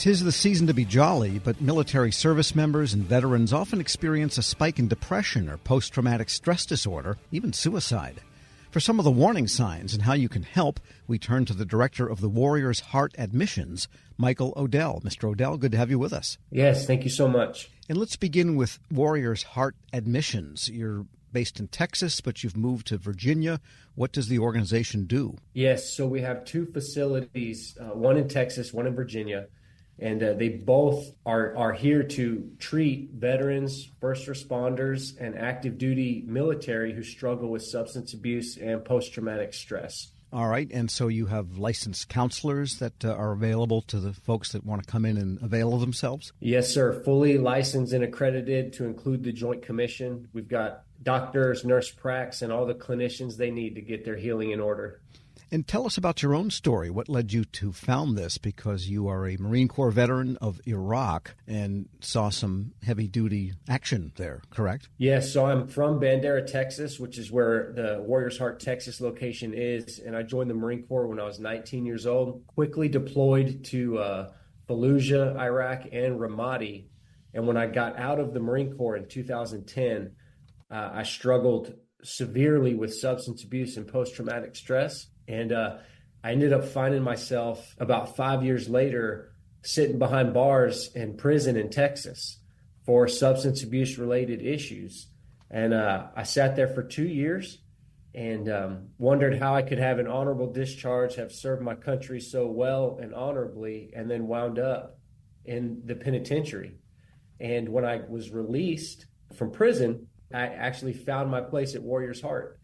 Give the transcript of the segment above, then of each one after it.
'Tis the season to be jolly, but military service members and veterans often experience a spike in depression or post-traumatic stress disorder, even suicide. For some of the warning signs and how you can help, we turn to the director of the Warriors Heart Admissions, Michael Odell. Mr. Odell, good to have you with us. Yes, thank you so much. And let's begin with Warriors Heart Admissions. You're based in Texas, but you've moved to Virginia. What does the organization do? Yes, so we have two facilities, one in Texas, one in Virginia. And they both are here to treat veterans, first responders, and active duty military who struggle with substance abuse and post-traumatic stress. All right. And so you have licensed counselors that are available to the folks that want to come in and avail of themselves? Yes, sir. Fully licensed and accredited to include the Joint Commission. We've got doctors, nurse pracs, and all the clinicians they need to get their healing in order. And tell us about your own story. What led you to found this? Because you are a Marine Corps veteran of Iraq and saw some heavy-duty action there, correct? Yes, so I'm from Bandera, Texas, which is where the Warriors Heart Texas location is. And I joined the Marine Corps when I was 19 years old, quickly deployed to Fallujah, Iraq, and Ramadi. And when I got out of the Marine Corps in 2010, I struggled severely with substance abuse and post-traumatic stress. And I ended up finding myself about 5 years later sitting behind bars in prison in Texas for substance abuse related issues. And I sat there for 2 years and wondered how I could have an honorable discharge, have served my country so well and honorably, and then wound up in the penitentiary. And when I was released from prison, I actually found my place at Warriors Heart.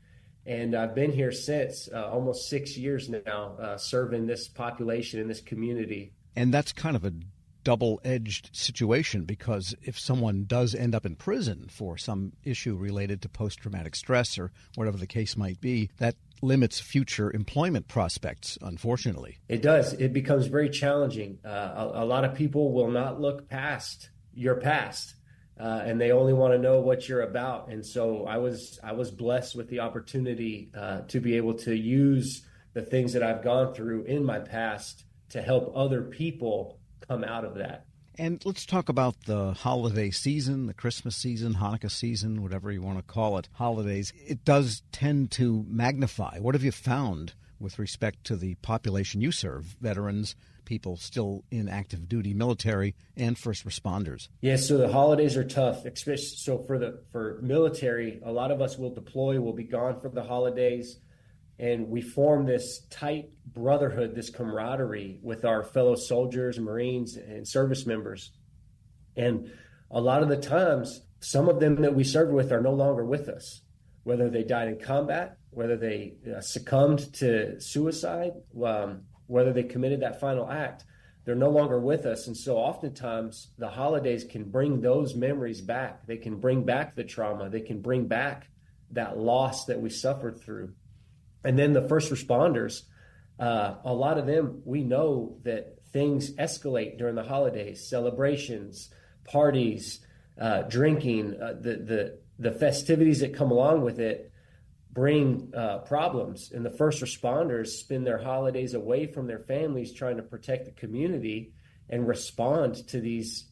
And I've been here since almost 6 years now, serving this population in this community. And that's kind of a double-edged situation, because if someone does end up in prison for some issue related to post-traumatic stress or whatever the case might be, that limits future employment prospects, unfortunately. It does. It becomes very challenging. A lot of people will not look past your past. And they only want to know what you're about. And so I was blessed with the opportunity to be able to use the things that I've gone through in my past to help other people come out of that. And let's talk about the holiday season, the Christmas season, Hanukkah season, whatever you want to call it, holidays. It does tend to magnify. What have you found with respect to the population you serve, veterans, people still in active duty military, and first responders? Yes, so the holidays are tough, especially so for military. A lot of us will deploy, will be gone for the holidays, and we form this tight brotherhood, this camaraderie with our fellow soldiers, Marines, and service members. And a lot of the times, some of them that we served with are no longer with us, whether they died in combat, whether they succumbed to suicide, whether they committed that final act. They're no longer with us. And so oftentimes the holidays can bring those memories back. They can bring back the trauma. They can bring back that loss that we suffered through. And then the first responders, a lot of them, we know that things escalate during the holidays, celebrations, parties, drinking, the festivities that come along with it bring problems. And the first responders spend their holidays away from their families trying to protect the community and respond to these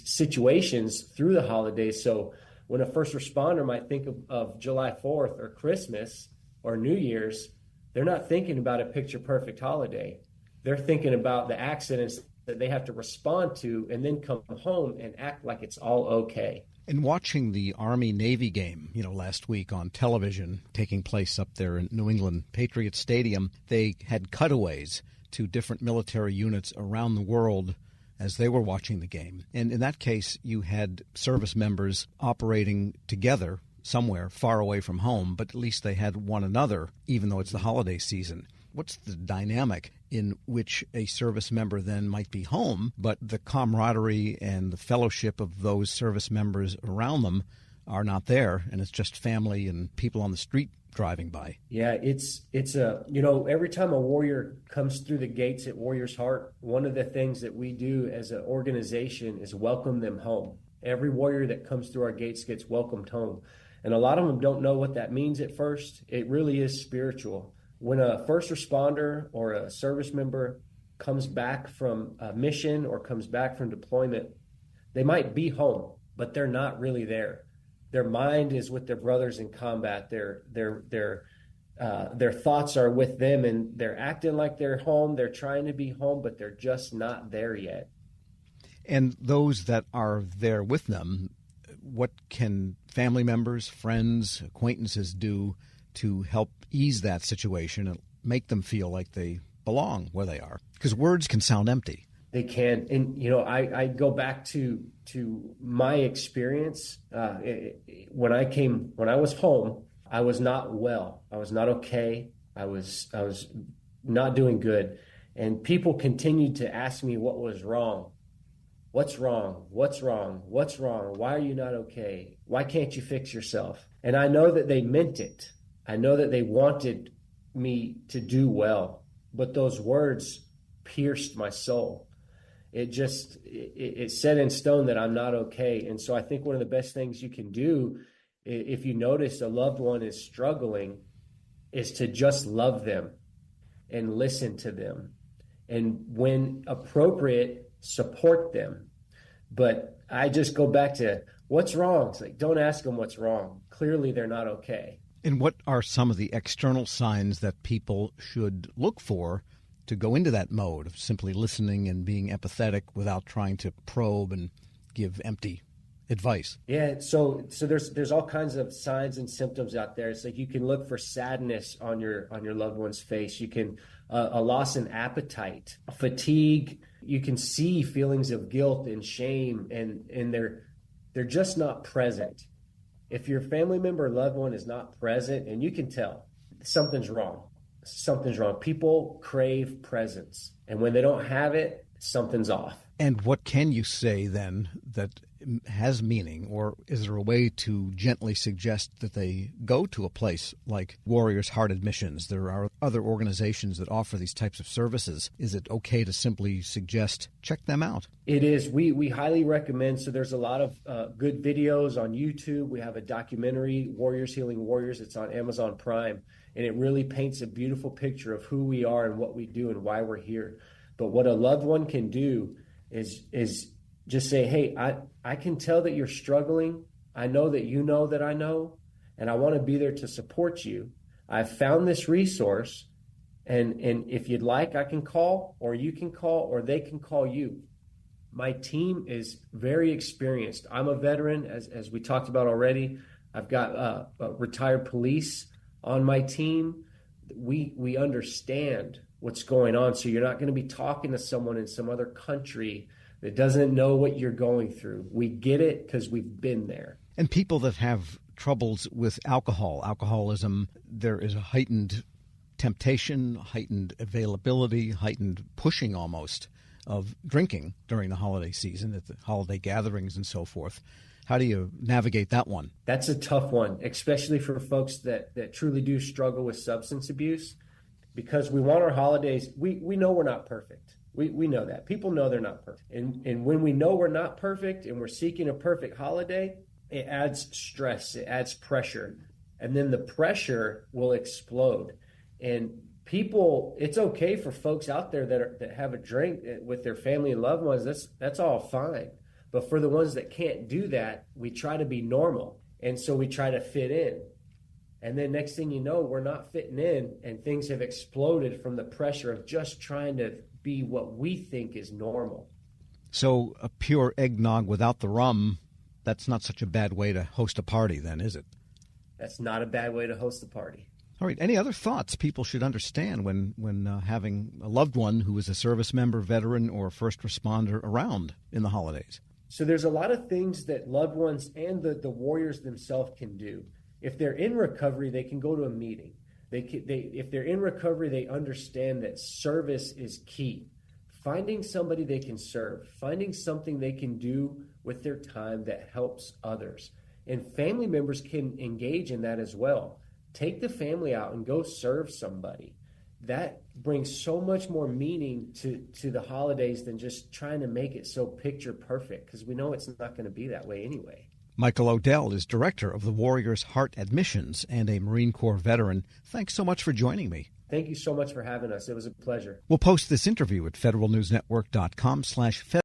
situations through the holidays. So when a first responder might think of July 4th or Christmas or New Year's, they're not thinking about a picture-perfect holiday. They're thinking about the accidents that they have to respond to and then come home and act like it's all okay. And watching the Army-Navy game, last week on television, taking place up there in New England Patriot Stadium, they had cutaways to different military units around the world as they were watching the game. And in that case, you had service members operating together somewhere far away from home, but at least they had one another, even though it's the holiday season. What's the dynamic in which a service member then might be home, but the camaraderie and the fellowship of those service members around them are not there, and it's just family and people on the street driving by? Yeah, it's every time a warrior comes through the gates at Warriors Heart, one of the things that we do as an organization is welcome them home. Every warrior that comes through our gates gets welcomed home. And a lot of them don't know what that means at first. It really is spiritual. When a first responder or a service member comes back from a mission or comes back from deployment, they might be home, but they're not really there. Their mind is with their brothers in combat. Their thoughts are with them, and they're acting like they're home. They're trying to be home, but they're just not there yet. And those that are there with them, what can family members, friends, acquaintances do to help ease that situation and make them feel like they belong where they are? Because words can sound empty. They can. And, I go back to my experience. When I was home, I was not well. I was not okay. I was not doing good. And people continued to ask me what was wrong. What's wrong? What's wrong? What's wrong? Why are you not okay? Why can't you fix yourself? And I know that they meant it. I know that they wanted me to do well, but those words pierced my soul. It set in stone that I'm not okay. And so I think one of the best things you can do if you notice a loved one is struggling is to just love them and listen to them. And when appropriate, support them. But I just go back to what's wrong. It's like, don't ask them what's wrong. Clearly they're not okay. And what are some of the external signs that people should look for to go into that mode of simply listening and being empathetic without trying to probe and give empty advice? Yeah, so there's all kinds of signs and symptoms out there. It's like you can look for sadness on your loved one's face. You can a loss in appetite, fatigue. You can see feelings of guilt and shame, and they're just not present. If your family member or loved one is not present, and you can tell something's wrong. Something's wrong. People crave presence, and when they don't have it, something's off. And what can you say then that has meaning, or is there a way to gently suggest that they go to a place like Warriors Heart Admissions? There are other organizations that offer these types of services. Is it okay to simply suggest check them out? It is. We highly recommend. So there's a lot of good videos on YouTube. We have a documentary, Warriors Healing Warriors. It's on Amazon Prime, and it really paints a beautiful picture of who we are and what we do and why we're here. But what a loved one can do is just say, hey, I can tell that you're struggling. I know that you know that I know, and I want to be there to support you. I've found this resource, and if you'd like, I can call, or you can call, or they can call you. My team is very experienced. I'm a veteran, as we talked about already. I've got retired police on my team. We understand what's going on, so you're not going to be talking to someone in some other country that doesn't know what you're going through. We get it because we've been there. And people that have troubles with alcoholism, there is a heightened temptation, heightened availability, heightened pushing almost of drinking during the holiday season, at the holiday gatherings and so forth. How do you navigate that one? That's a tough one, especially for folks that truly do struggle with substance abuse, because we want our holidays. We know we're not perfect. We know that. People know they're not perfect. And when we know we're not perfect and we're seeking a perfect holiday, it adds stress, it adds pressure. And then the pressure will explode. And people, it's okay for folks out there that have a drink with their family and loved ones. That's all fine. But for the ones that can't do that, we try to be normal. And so we try to fit in. And then next thing you know, we're not fitting in, and things have exploded from the pressure of just trying to be what we think is normal. So a pure eggnog without the rum, that's not such a bad way to host a party then, is it? That's not a bad way to host a party. All right. Any other thoughts people should understand when having a loved one who is a service member, veteran, or first responder around in the holidays? So there's a lot of things that loved ones and the warriors themselves can do. If they're in recovery, they can go to a meeting. If they're in recovery, they understand that service is key. Finding somebody they can serve, finding something they can do with their time that helps others. And family members can engage in that as well. Take the family out and go serve somebody. That brings so much more meaning to the holidays than just trying to make it so picture perfect, because we know it's not going to be that way anyway. Michael Odell is director of the Warriors Heart Admissions and a Marine Corps veteran. Thanks so much for joining me. Thank you so much for having us. It was a pleasure. We'll post this interview at federalnewsnetwork.com/federal